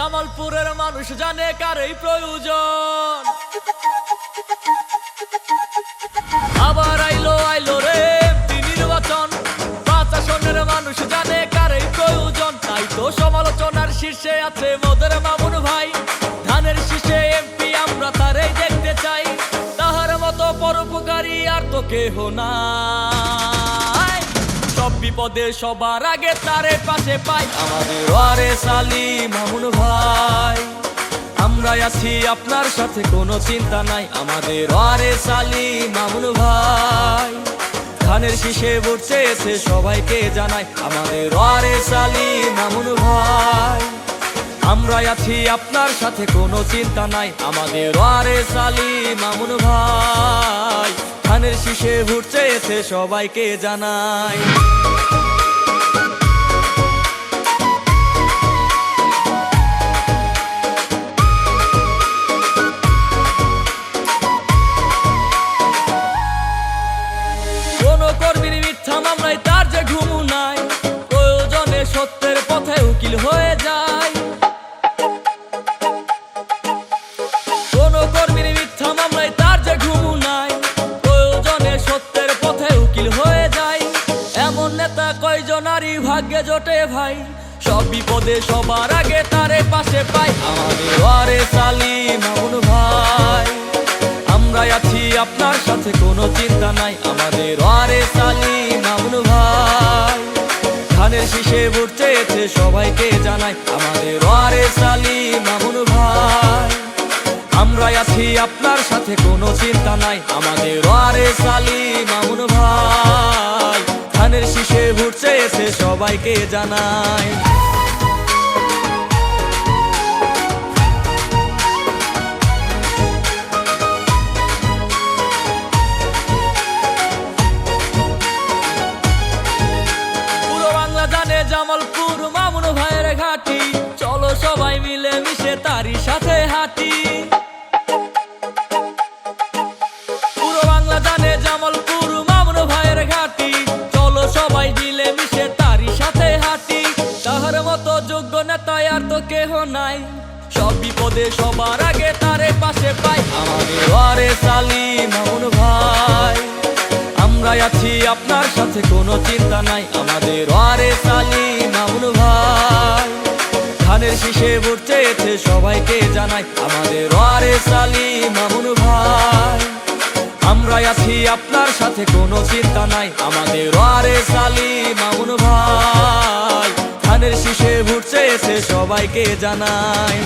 জামালপুরের মানুষ জানে কার এই প্রয়োজন। আবার আইলো রে নির্বাচন, 5 আসনের মানুষ জানে কার এই প্রয়োজন। তাই তো সমালোচনার শীর্ষে আছে মোদের মামুন ভাই। ধানের শীষে এমপি আমরা তারই দেখতে চাই। তাহার মতো পরোপকারী আর তো কেহ নাই। সব বিপদে সবার আগে তারে পাশে পাই আমাদের ওয়ারেস আলী মামুন ভাই। আমরা আছি আপনার সাথে কোনো চিন্তা নাই, আমাদের ওয়ারেস আলী মামুন ভাই। ধানের শীষে ভোট চেয়েছে সবাইকে জানাই আমাদের ওয়ারেস আলী মামুন ভাই। আমরা আছি আপনার সাথে কোনো চিন্তা নাই, আমাদের ওয়ারেস আলী মামুন ভাই। ধানের শীষে ভোট চেয়েছে সবাইকে জানাই। কোনো কর্মীর মিথ্যা মামলায় তার যে ঘুম নাই, প্রয়োজনে সত্যের পথে উকিল হয়ে যায়। কোনো কর্মীর মিথ্যা মামলায় তার যে ঘুম নাই, প্রয়োজনে সত্যের পথে উকিল হয়ে যায়। এমন নেতা কয়জনারই ভাগ্যে জোটে ভাই, সব বিপদে সবার আগে তারে পাশে পাই আমাদের ওয়ারেস আলী মামুন ভাই। আমরা আছি আপনার সাথে কোনো চিন্তা নাই, আমাদের ওয়ারেস আলী মামুন ভাই। ধানের শীষে ভোট চেয়েছে সবাইকে জানাই আমাদের ওয়ারেস আলী মামুন ভাই। আমরা আছি আপনার সাথে কোনো চিন্তা নাই, আমাদের ওয়ারেস আলী মামুন ভাই। ধানের শীষে ভোট চেয়েছে সবাইকে জানাই। জামালপুর মামুন ভাইয়ের ঘাটি, চলো সবাই মিলে মিশে তারই সাথে হাঁটি। পুরো বাংলা জানে জামালপুর মামুন ভাইয়ের ঘাটি, চলো সবাই মিলে মিশে তারই সাথে হাঁটি। তাহার মতো যোগ্য নেতা আর তো কেহ নাই, সব বিপদে সবার আগে তারে পাশে পাই আমাদের ওয়ারেস আলী মামুন ভাই। আমরা আছি আপনার সাথে কোনো চিন্তা নাই, আমাদের ওয়ারেস আলী মামুন ভাই। ধানের শীষে ভোট চেয়েছে সবাইকে জানাই আমাদের ওয়ারেস আলী মামুন ভাই। আমরা আছি আপনার সাথে কোনো চিন্তা নাই, আমাদের ওয়ারেস আলী মামুন ভাই। ধানের শীষে ভোট চেয়েছে সবাইকে জানাই।